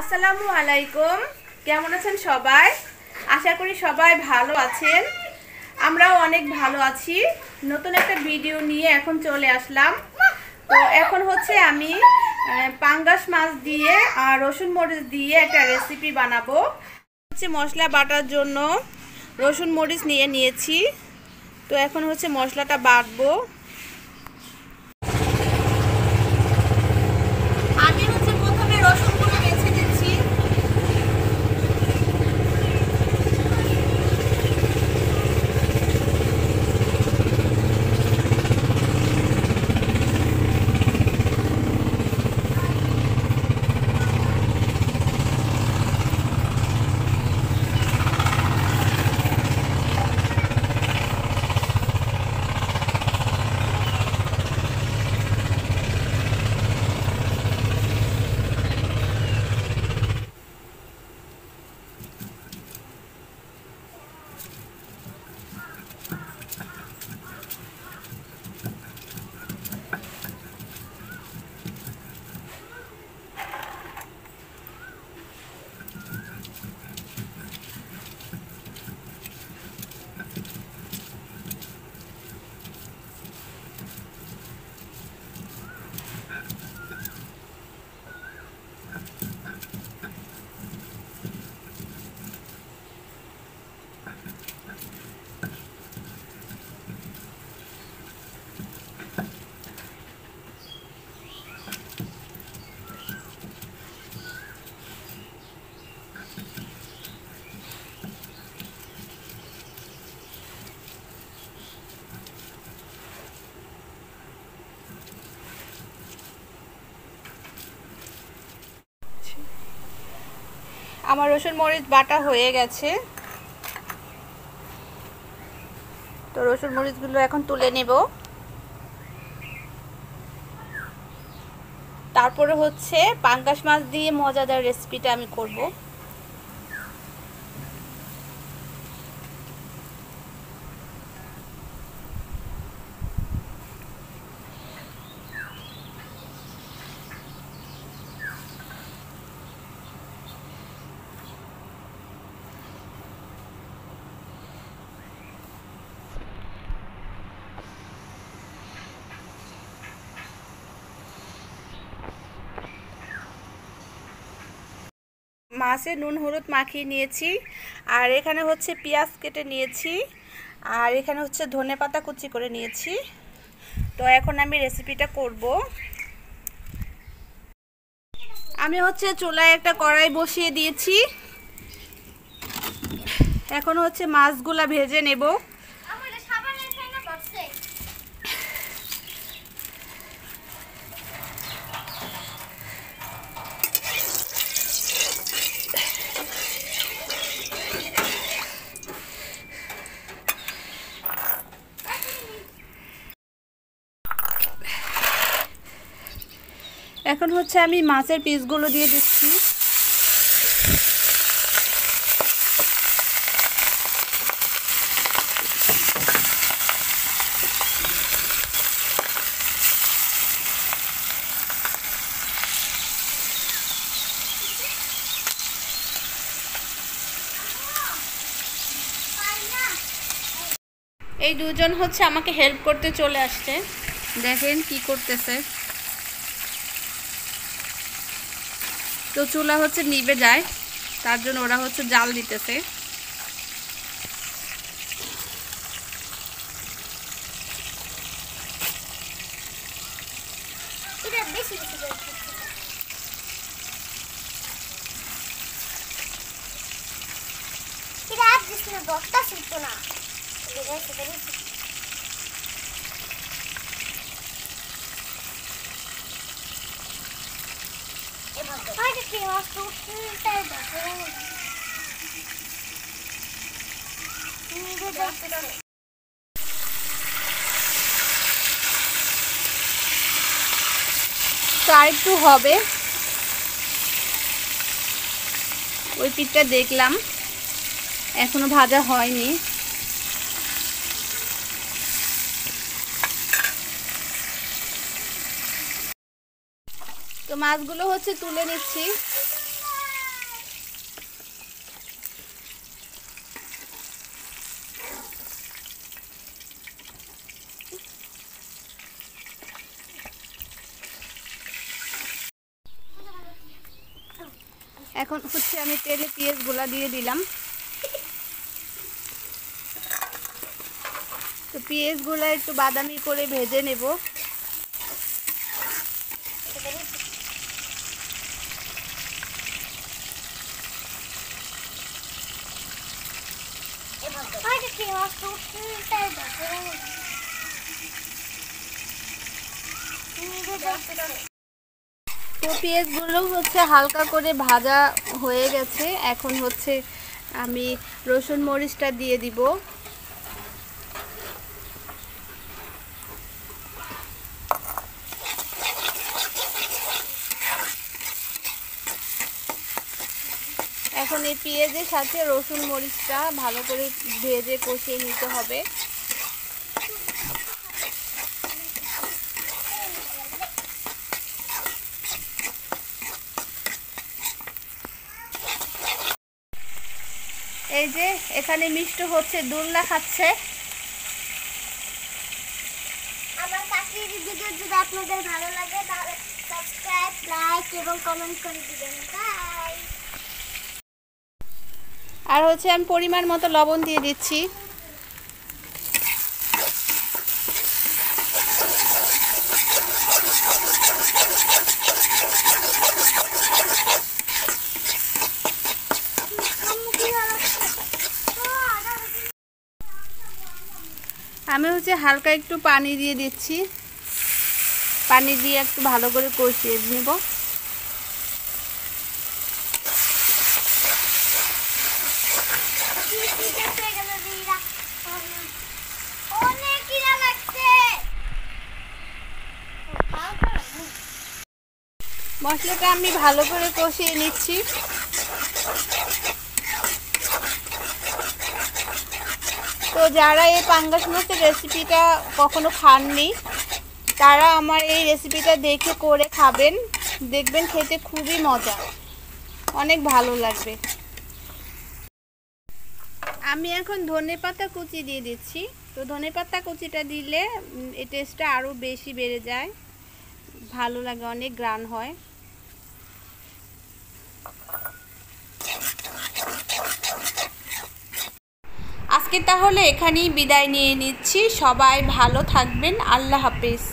আসসালামু আলাইকুম। কেমন আছেন সবাই? আশা করি সবাই ভালো আছেন। আমরাও অনেক ভালো আছি। নতুন একটা ভিডিও নিয়ে এখন চলে আসলাম। তো এখন হচ্ছে আমি পাঙ্গাস মাছ দিয়ে আর রসুন মরিচ দিয়ে একটা রেসিপি বানাবো। হচ্ছে মশলা বাটার জন্য রসুন মরিচ নিয়েছি। তো এখন হচ্ছে মশলাটা বাটবো। আমার রসুন মরিচ বাটা হয়ে গেছে। তো রসুন মরিচগুলো এখন তুলে নেব। তারপরে হচ্ছে পাঙ্গাস মাছ দিয়ে মজাদার রেসিপিটা আমি করব। মাছে নুন হলুদ মাখিয়ে নিয়েছি, আর এখানে হচ্ছে পেঁয়াজ কেটে নিয়েছি, আর এখানে হচ্ছে ধনেপাতা কুচি করে নিয়েছি। তো এখন আমি রেসিপিটা করব। আমি হচ্ছে চুলায় একটা কড়াই বসিয়ে দিয়েছি। এখন হচ্ছে মাছগুলা ভেজে নেব। এখন হচ্ছে আমি মাছের পিসগুলো দিয়ে দিচ্ছি। এই দুজন হচ্ছে আমাকে হেল্প করতে চলে আসছে। দেখেন কি করতেছে। তো চুলা হচ্ছে নিভে যায়, তার জন্য ওরা হচ্ছে জাল দিতেছে। তো আর একটু হবে। ওই পিঠটা দেখলাম এখনো ভাজা হয়নি। তো মাছগুলো হচ্ছে তুলে নিচ্ছি। এখন হচ্ছে আমি তেলে পেঁয়াজগুলা দিয়ে দিলাম। তো পেঁয়াজগুলো একটু বাদামি করে ভেজে নেব। তো পেঁয়াজগুলো হচ্ছে হালকা করে ভাজা হয়ে গেছে। এখন হচ্ছে আমি রসুন মরিচটা দিয়ে দিব। এখন এই পেঁয়াজের সাথে রসুন মরিচটা ভালো করে ভেজে কষিয়ে নিতে হবে। এই যে এখানে মিষ্টি হচ্ছে, দুলনা খাচ্ছে। আমার কাকির ভিডিও যদি আপনাদের ভালো লাগে তাহলে সাবস্ক্রাইব, লাইক এবং কমেন্ট করে দিবেন। বাই। আর হচ্ছে আমি পরিমাণ মতো লবণ দিয়ে দিচ্ছি। আমি হচ্ছে হালকা একটু পানি দিয়ে দিচ্ছি। পানি দিয়ে একটু ভালো করে কষিয়ে নেব। মশলাটা আমি ভালো করে কষিয়ে নিচ্ছি। তো যারা এই পাঙ্গাস মাছের রেসিপিটা কখনো খাননি তারা আমার এই রেসিপিটা দেখে করে খাবেন, দেখবেন খেতে খুবই মজা, অনেক ভালো লাগবে। আমি এখন ধনেপাতা কুচি দিয়ে দিচ্ছি। তো ধনেপাতা কুচিটা দিলে এই টেস্টটা আরও বেশি বেড়ে যায়, ভালো লাগে, অনেক গ্রান হয়। আজকে তাহলে এখানেই বিদায় নিয়ে নিচ্ছি। সবাই ভালো থাকবেন। আল্লাহ হাফেজ।